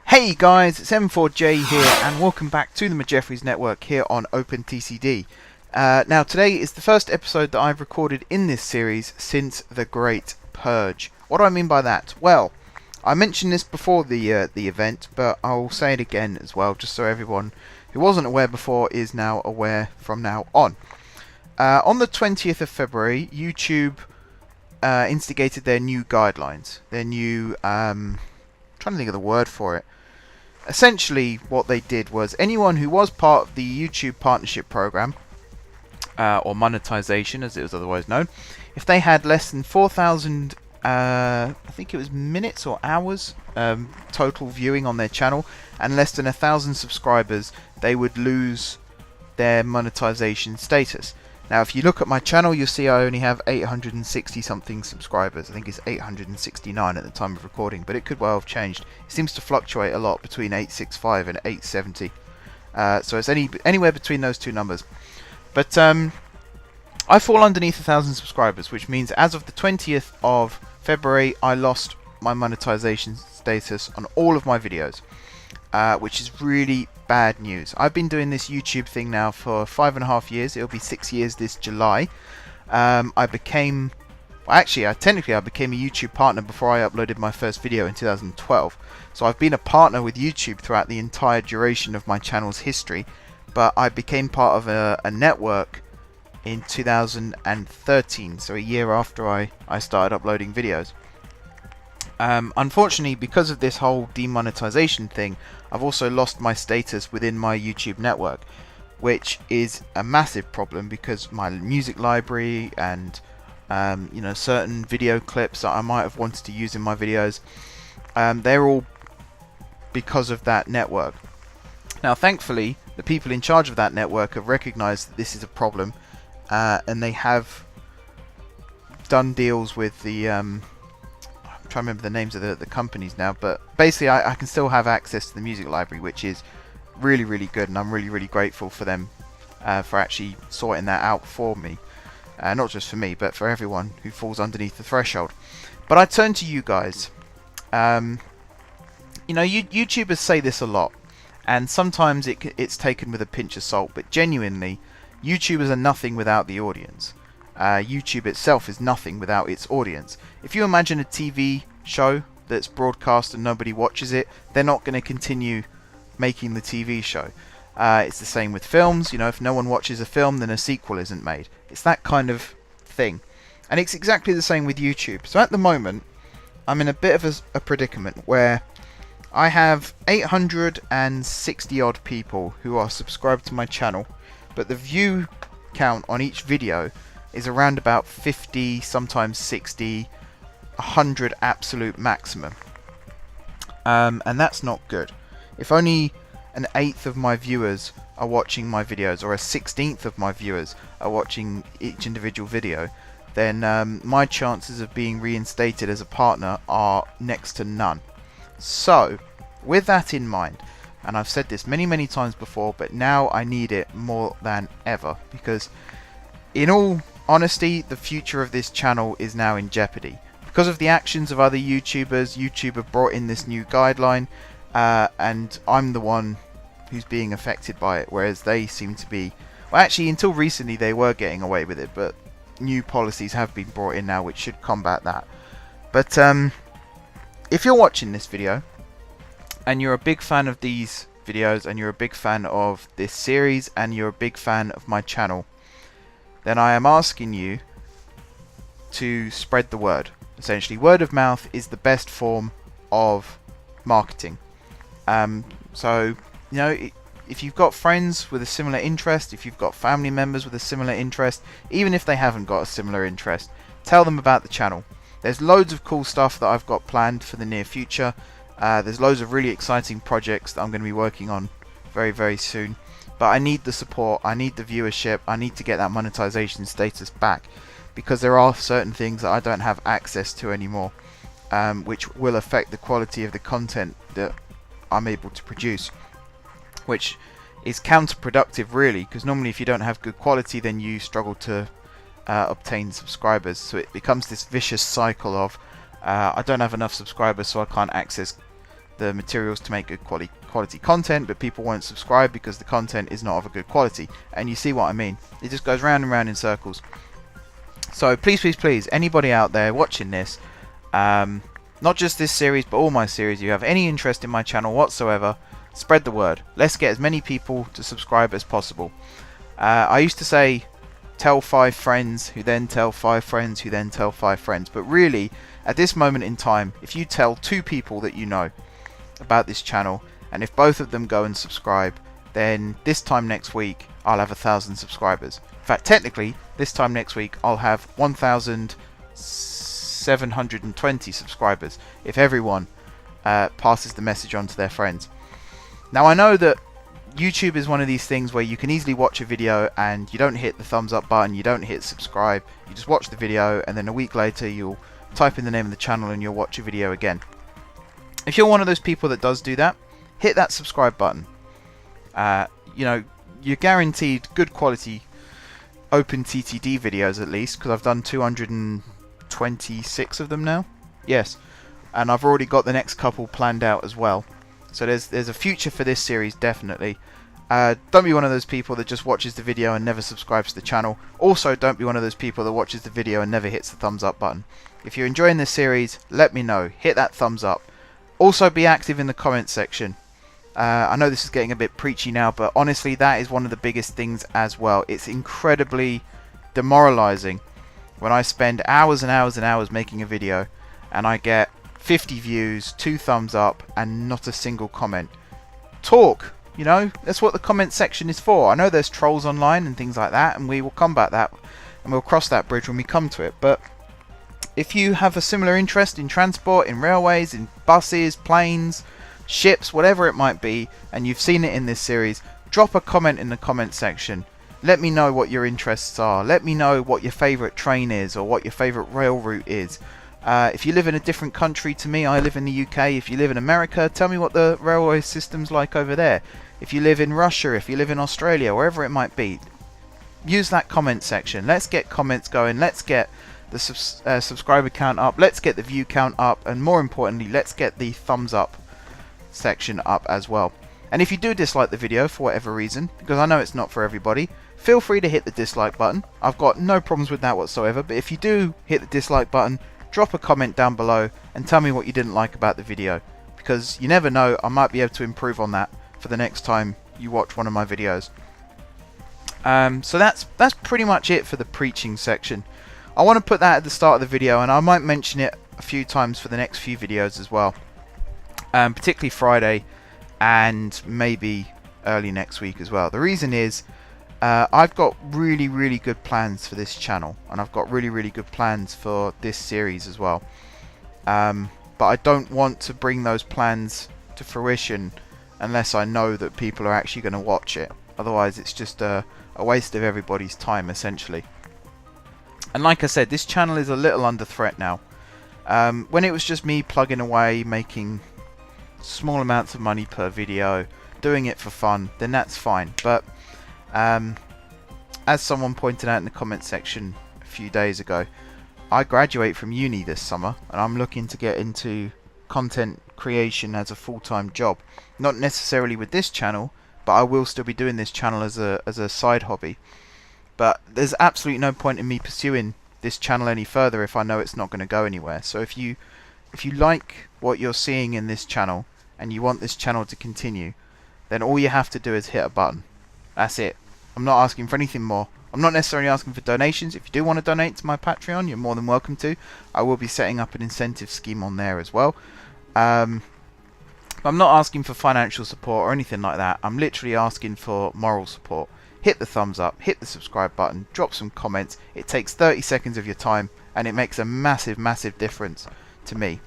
Hey guys, it's M4J here and welcome back to the Jeffries Network here on OpenTTD. Now today is the first episode that I've recorded in this series since the Great Purge. What do I mean by that? Well, I mentioned this before the event, but I'll say it again as well, just so everyone who wasn't aware before is now aware from now on. On the 20th of February, YouTube instigated their new guidelines, their new, trying to think of the word for it. Essentially, what they did was anyone who was part of the YouTube Partnership Program, or monetization as it was otherwise known, if they had less than 4,000, I think it was minutes or hours total viewing on their channel, and less than 1,000 subscribers, they would lose their monetization status. Now, if you look at my channel, you'll see I only have 860 something subscribers. I think it's 869 at the time of recording, but it could well have changed. It seems to fluctuate a lot between 865 and 870. So it's anywhere between those two numbers. But I fall underneath 1,000 subscribers, which means as of the 20th of February, I lost my monetization status on all of my videos, which is really bad news. I've been doing this YouTube thing now for 5.5 years. It'll be 6 years this July. I became a YouTube partner before I uploaded my first video in 2012. So I've been a partner with YouTube throughout the entire duration of my channel's history, but I became part of a network in 2013, so a year after I started uploading videos. Unfortunately, because of this whole demonetization thing, I've also lost my status within my YouTube network, which is a massive problem because my music library and certain video clips that I might have wanted to use in my videos, they're all because of that network. Now, thankfully, the people in charge of that network have recognized that this is a problem, and they have done deals with the I'm trying to remember the names of the companies now, but basically I can still have access to the music library, which is really, really good, and I'm really, really grateful for them for actually sorting that out for me. Not just for me, but for everyone who falls underneath the threshold. But I turn to you guys. YouTubers say this a lot, and sometimes it's taken with a pinch of salt, but genuinely, YouTubers are nothing without the audience. YouTube itself is nothing without its audience. If you imagine a TV show that's broadcast and nobody watches it, they're not going to continue making the TV show. It's the same with films. If no one watches a film, then a sequel isn't made. It's that kind of thing. And it's exactly the same with YouTube. So at the moment, I'm in a bit of a predicament where I have 860 odd people who are subscribed to my channel, but the view count on each video is around about 50, sometimes 60, 100 absolute maximum. And that's not good. If only an eighth of my viewers are watching my videos, or a 16th of my viewers are watching each individual video, then my chances of being reinstated as a partner are next to none. So, with that in mind, and I've said this many, many times before, but now I need it more than ever, because in all honesty, the future of this channel is now in jeopardy. Because of the actions of other YouTubers, YouTube have brought in this new guideline, and I'm the one who's being affected by it, whereas they seem to be... Well, actually, until recently they were getting away with it, but new policies have been brought in now which should combat that. But if you're watching this video, and you're a big fan of these videos, and you're a big fan of this series, and you're a big fan of my channel, then I am asking you to spread the word. Essentially, word of mouth is the best form of marketing. So, if you've got friends with a similar interest, if you've got family members with a similar interest, even if they haven't got a similar interest, tell them about the channel. There's loads of cool stuff that I've got planned for the near future. There's loads of really exciting projects that I'm going to be working on very, very soon. But I need the support, I need the viewership, I need to get that monetization status back, because there are certain things that I don't have access to anymore, which will affect the quality of the content that I'm able to produce, which is counterproductive really, because normally if you don't have good quality, then you struggle to obtain subscribers. So it becomes this vicious cycle of I don't have enough subscribers, so I can't access the materials to make good quality content, but people won't subscribe because the content is not of a good quality. And you see what I mean. It just goes round and round in circles. So please, please, please, anybody out there watching this, not just this series but all my series, you have any interest in my channel whatsoever, spread the word. Let's get as many people to subscribe as possible. I used to say tell 5 friends who then tell 5 friends who then tell 5 friends, but really at this moment in time, if you tell 2 people that you know about this channel, and if both of them go and subscribe, then this time next week I'll have 1,000 subscribers. In fact, technically this time next week I'll have 1,720 subscribers if everyone passes the message on to their friends. Now I know that YouTube is one of these things where you can easily watch a video and you don't hit the thumbs up button, you don't hit subscribe, you just watch the video and then a week later you'll type in the name of the channel and you'll watch a video again. If you're one of those people that does do that, hit that subscribe button. You know, you're guaranteed good quality OpenTTD videos at least, because I've done 226 of them now. Yes, and I've already got the next couple planned out as well. So there's a future for this series, definitely. Don't be one of those people that just watches the video and never subscribes to the channel. Also, don't be one of those people that watches the video and never hits the thumbs up button. If you're enjoying this series, let me know. Hit that thumbs up. Also, be active in the comments section. I know this is getting a bit preachy now, but honestly, that is one of the biggest things as well. It's incredibly demoralizing when I spend hours and hours and hours making a video and I get 50 views, 2 thumbs up, and not a single comment. Talk, you know, that's what the comment section is for. I know there's trolls online and things like that, and we will combat that, and we'll cross that bridge when we come to it. But if you have a similar interest in transport, in railways, in buses, planes, ships, whatever it might be, and you've seen it in this series, drop a comment in the comment section. Let me know what your interests are. Let me know what your favourite train is or what your favourite rail route is. If you live in a different country to me, I live in the UK. If you live in America, tell me what the railway system's like over there. If you live in Russia, if you live in Australia, wherever it might be, use that comment section. Let's get comments going. Let's get the subscriber count up. Let's get the view count up. And more importantly, let's get the thumbs up section up as well. And if you do dislike the video for whatever reason, because I know it's not for everybody, feel free to hit the dislike button. I've got no problems with that whatsoever. But if you do hit the dislike button, drop a comment down below and tell me what you didn't like about the video, because you never know, I might be able to improve on that for the next time you watch one of my videos. So that's pretty much it for the preaching section. I want to put that at the start of the video, and I might mention it a few times for the next few videos as well, particularly Friday and maybe early next week as well. The reason is I've got really good plans for this channel, and I've got really good plans for this series as well, but I don't want to bring those plans to fruition unless I know that people are actually going to watch it. Otherwise it's just a waste of everybody's time essentially. And like I said, this channel is a little under threat now. When it was just me plugging away, making small amounts of money per video, doing it for fun, then that's fine. But as someone pointed out in the comment section a few days ago, I graduate from uni this summer and I'm looking to get into content creation as a full-time job. Not necessarily with this channel, but I will still be doing this channel as a side hobby. But there's absolutely no point in me pursuing this channel any further if I know it's not going to go anywhere. So if you like what you're seeing in this channel and you want this channel to continue, then all you have to do is hit a button. That's it. I'm not asking for anything more. I'm not necessarily asking for donations. If you do want to donate to my Patreon, you're more than welcome to. I will be setting up an incentive scheme on there as well. I'm not asking for financial support or anything like that. I'm literally asking for moral support. Hit the thumbs up, hit the subscribe button, drop some comments. It takes 30 seconds of your time and it makes a massive difference to me.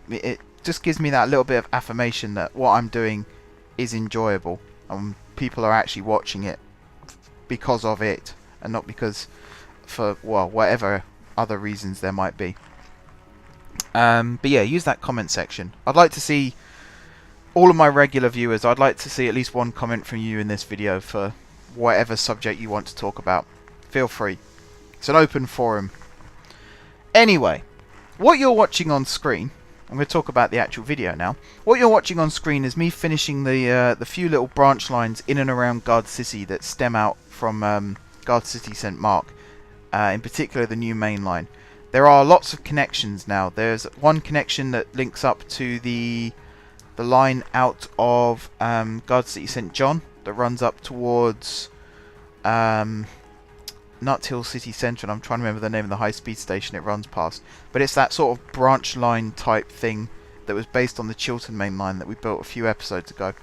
It just gives me that little bit of affirmation that what I'm doing is enjoyable and people are actually watching it because of it and not because for, well, whatever other reasons there might be. But yeah, use that comment section. I'd like to see all of my regular viewers, I'd like to see at least one comment from you in this video for whatever subject you want to talk about. Feel free. It's an open forum. Anyway, what you're watching on screen, I'm going to talk about the actual video now. What you're watching on screen is me finishing the few little branch lines in and around Guard City that stem out from Guard City St. Mark, in particular the new main line. There are lots of connections now. There's one connection that links up to the line out of Guard City St. John that runs up towards Nut Hill City Centre, and I'm trying to remember the name of the high-speed station it runs past. But it's that sort of branch line type thing that was based on the Chiltern main line that we built a few episodes ago.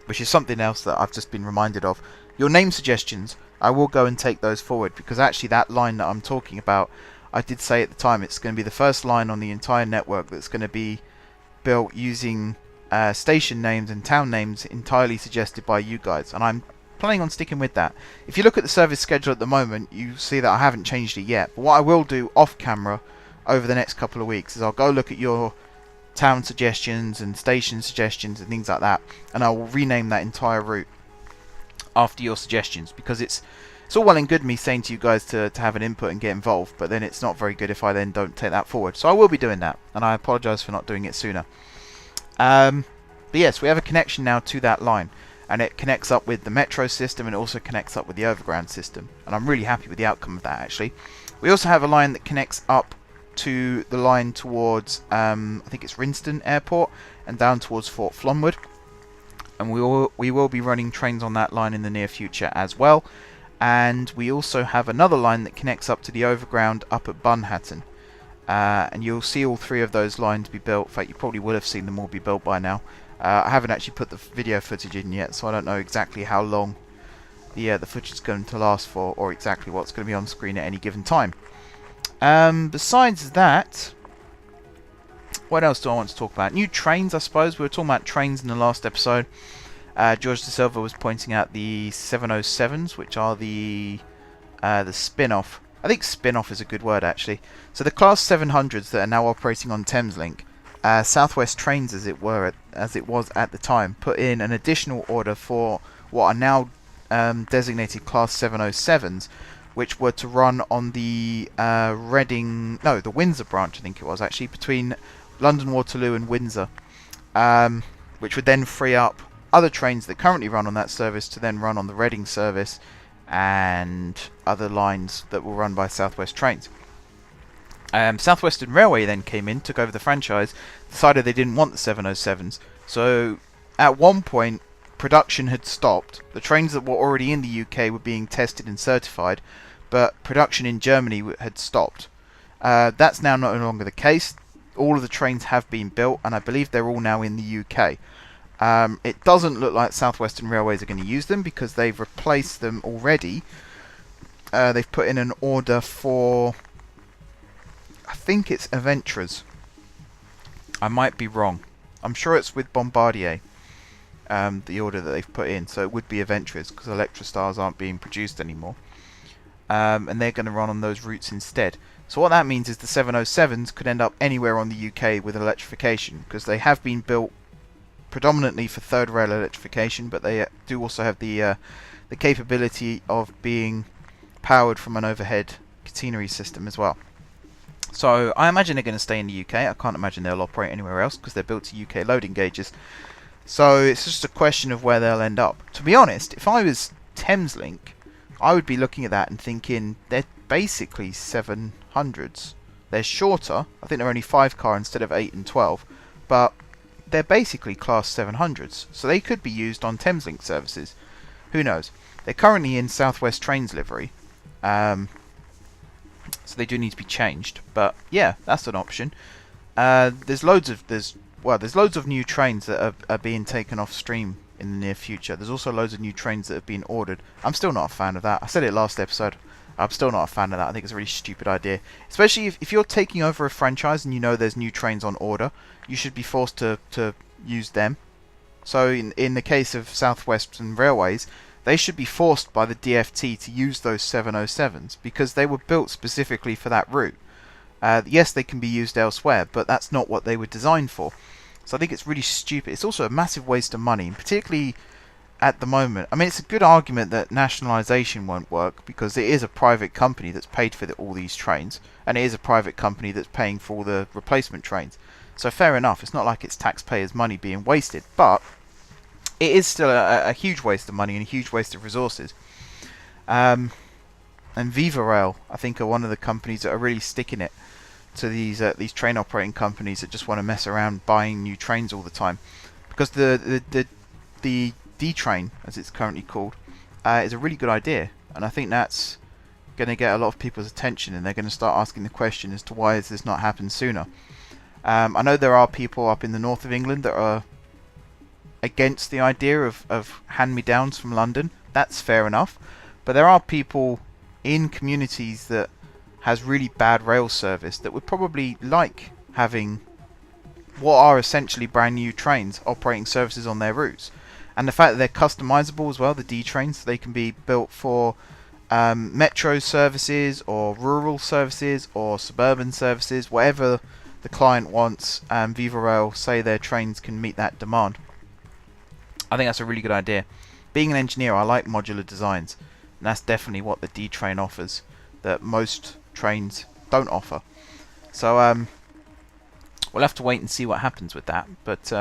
Which is something else that I've just been reminded of. Your name suggestions, I will go and take those forward, because actually that line that I'm talking about, I did say at the time, it's going to be the first line on the entire network that's going to be built using station names and town names entirely suggested by you guys, and I'm planning on sticking with that. If you look at the service schedule at the moment, you see that I haven't changed it yet, but what I will do off camera over the next couple of weeks is I'll go look at your town suggestions and station suggestions and things like that, and I will rename that entire route after your suggestions, because it's all well and good me saying to you guys to have an input and get involved, but then it's not very good if I then don't take that forward. So I will be doing that, and I apologise for not doing it sooner. But yes, we have a connection now to that line, and it connects up with the metro system, and it also connects up with the overground system, and I'm really happy with the outcome of that actually. We also have a line that connects up to the line towards I think it's Rinston Airport and down towards Fort Flonwood, and we will be running trains on that line in the near future as well. And we also have another line that connects up to the overground up at Bunhattan, and you'll see all three of those lines be built. In fact, you probably would have seen them all be built by now. I haven't actually put the video footage in yet, so I don't know exactly how long the footage is going to last for, or exactly what's going to be on screen at any given time. Besides that, what else do I want to talk about? New trains, I suppose. We were talking about trains in the last episode. George De Silva was pointing out the 707s, which are the spin-off. I think spin-off is a good word, actually. So the Class 700s that are now operating on Thameslink, Southwest Trains, as it was at the time, put in an additional order for what are now designated Class 707s, which were to run on the the Windsor branch, I think it was actually, between London Waterloo and Windsor, which would then free up other trains that currently run on that service to then run on the Reading service and other lines that will run by Southwest Trains. South Western Railway then came in, took over the franchise, decided they didn't want the 707s. So at one point, production had stopped. The trains that were already in the UK were being tested and certified, but production in Germany had stopped. That's now no longer the case. All of the trains have been built, and I believe they're all now in the UK. It doesn't look like South Western Railways are going to use them, because they've replaced them already. They've put in an order for, I think it's Aventras. I might be wrong. I'm sure it's with Bombardier, the order that they've put in, so it would be Aventras, because Electrostars aren't being produced anymore. And they're going to run on those routes instead. So what that means is the 707s could end up anywhere on the UK with electrification, because they have been built predominantly for third rail electrification, but they do also have the capability of being powered from an overhead catenary system as well. So I imagine they're going to stay in the UK. I can't imagine they'll operate anywhere else, because they're built to UK loading gauges. So it's just a question of where they'll end up. To be honest, if I was Thameslink, I would be looking at that and thinking they're basically 700s. They're shorter. I think they're only 5-car instead of 8 and 12, but they're basically Class 700s, so they could be used on Thameslink services. Who knows? They're currently in Southwest Trains livery, so they do need to be changed. But yeah, that's an option. There's loads of new trains that are being taken off stream in the near future. There's also loads of new trains that have been ordered. I'm still not a fan of that. I said it last episode. I'm still not a fan of that. I think it's a really stupid idea. Especially if you're taking over a franchise and you know there's new trains on order, you should be forced to use them. So in the case of South Western Railways, they should be forced by the DFT to use those 707s, because they were built specifically for that route. Yes, they can be used elsewhere, but that's not what they were designed for. So I think it's really stupid. It's also a massive waste of money, and particularly at the moment. I mean, it's a good argument that nationalisation won't work because it is a private company that's paid for all these trains, and it is a private company that's paying for all the replacement trains. So fair enough, it's not like it's taxpayers' money being wasted, but it is still a huge waste of money and a huge waste of resources. And Viva Rail, I think, are one of the companies that are really sticking it to these train operating companies that just want to mess around buying new trains all the time, because the D train, as it's currently called, is a really good idea, and I think that's going to get a lot of people's attention, and they're going to start asking the question as to why has this not happened sooner. I know there are people up in the north of England that are against the idea of hand-me-downs from London. That's fair enough, but there are people in communities that has really bad rail service that would probably like having what are essentially brand new trains operating services on their routes. And the fact that they're customizable as well, the D trains, they can be built for metro services or rural services or suburban services, whatever the client wants. Viva Rail say their trains can meet that demand. I think that's a really good idea. Being an engineer, I like modular designs, and that's definitely what the D train offers that most trains don't offer. So we'll have to wait and see what happens with that. But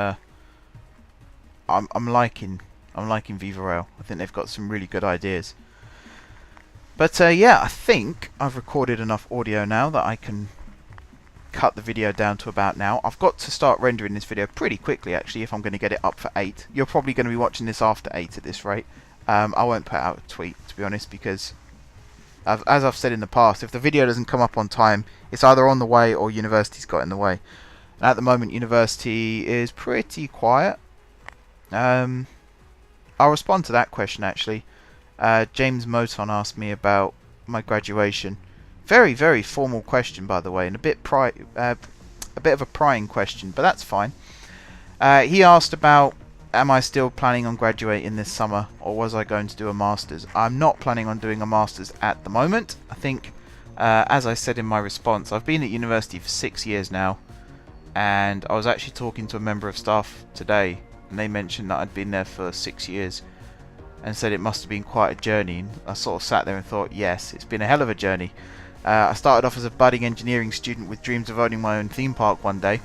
I'm liking Viva Rail. I think they've got some really good ideas. But yeah, I think I've recorded enough audio now that I can cut the video down to about now. I've got to start rendering this video pretty quickly, actually, if I'm going to get it up for 8. You're probably going to be watching this after 8 at this rate. I won't put out a tweet, to be honest, because as I've said in the past, if the video doesn't come up on time, it's either on the way or university's got in the way. And at the moment, university is pretty quiet. I'll respond to that question, actually. James Moton asked me about my graduation. Very, very formal question, by the way, and a bit of a prying question, but that's fine. He asked about, am I still planning on graduating this summer, or was I going to do a master's? I'm not planning on doing a master's at the moment. I think, as I said in my response, I've been at university for 6 years now, and I was actually talking to a member of staff today, and they mentioned that I'd been there for 6 years, and said it must have been quite a journey. And I sort of sat there and thought, yes, it's been a hell of a journey. I started off as a budding engineering student with dreams of owning my own theme park one day,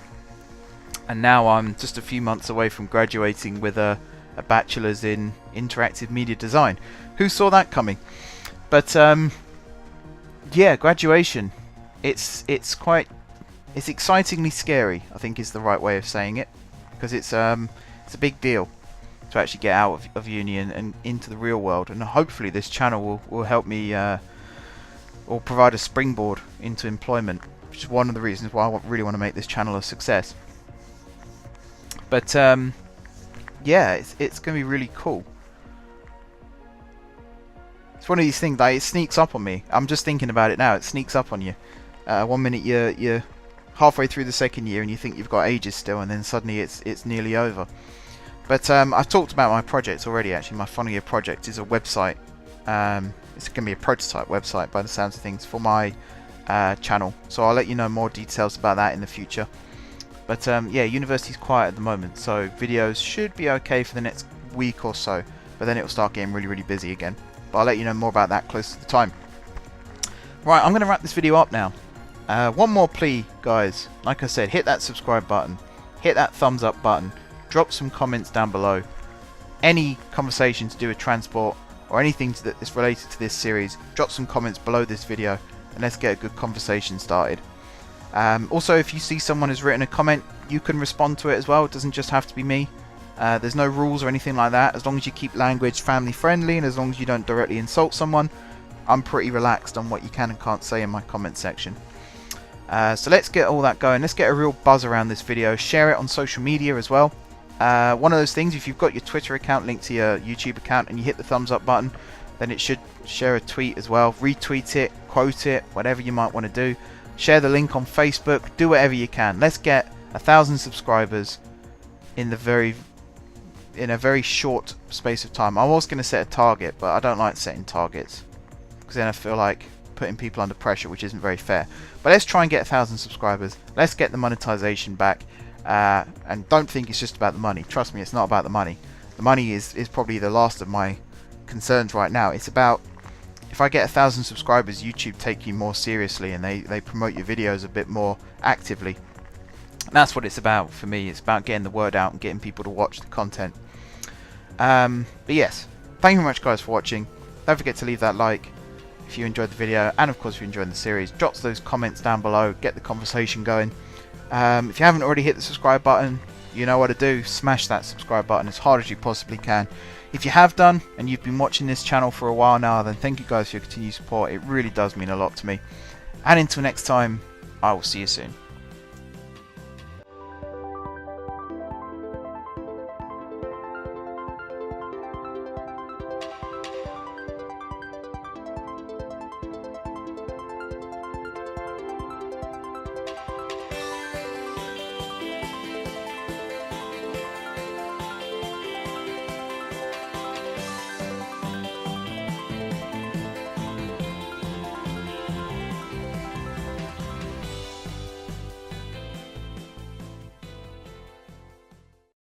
and now I'm just a few months away from graduating with a bachelor's in interactive media design. Who saw that coming? But yeah, graduation. It's excitingly scary, I think is the right way of saying it, because it's a big deal to actually get out of uni and into the real world, and hopefully this channel will help me or provide a springboard into employment, which is one of the reasons why I really want to make this channel a success. But yeah, it's going to be really cool. It's one of these things that it sneaks up on me. I'm just thinking about it now. It sneaks up on you. 1 minute you're halfway through the second year and you think you've got ages still, and then suddenly it's nearly over. But I've talked about my projects already. Actually, my final year project is a website. It's going to be a prototype website by the sounds of things for my channel. So I'll let you know more details about that in the future. But yeah, university's quiet at the moment, so videos should be okay for the next week or so. But then it'll start getting really, really busy again. But I'll let you know more about that close to the time. Right, I'm going to wrap this video up now. One more plea, guys. Like I said, hit that subscribe button. Hit that thumbs up button. Drop some comments down below. Any conversation to do with transport or anything that is related to this series, drop some comments below this video and let's get a good conversation started. Also, if you see someone has written a comment, you can respond to it as well. It doesn't just have to be me. There's no rules or anything like that. As long as you keep language family friendly and as long as you don't directly insult someone, I'm pretty relaxed on what you can and can't say in my comment section. So let's get all that going. Let's get a real buzz around this video. Share it on social media as well. One of those things, if you've got your Twitter account linked to your YouTube account and you hit the thumbs up button, then it should share a tweet as well. Retweet it, quote it, whatever you might want to do. Share the link on Facebook. Do whatever you can. Let's get 1,000 subscribers in a very short space of time. I was going to set a target, but I don't like setting targets because then I feel like putting people under pressure, which isn't very fair. But let's try and get 1,000 subscribers. Let's get the monetization back. And don't think it's just about the money. Trust me, it's not about the money. the money is probably the last of my concerns right now. It's about, if I get 1,000 subscribers, YouTube take you more seriously and they promote your videos a bit more actively. And that's what it's about for me. It's about getting the word out and getting people to watch the content. But yes, thank you very much guys for watching. Don't forget to leave that like if you enjoyed the video, and of course if you're enjoying the series, drop those comments down below, get the conversation going. If you haven't already hit the subscribe button, you know what to do. Smash that subscribe button as hard as you possibly can. If you have done and you've been watching this channel for a while now, then thank you guys for your continued support. It really does mean a lot to me. And until next time, I will see you soon.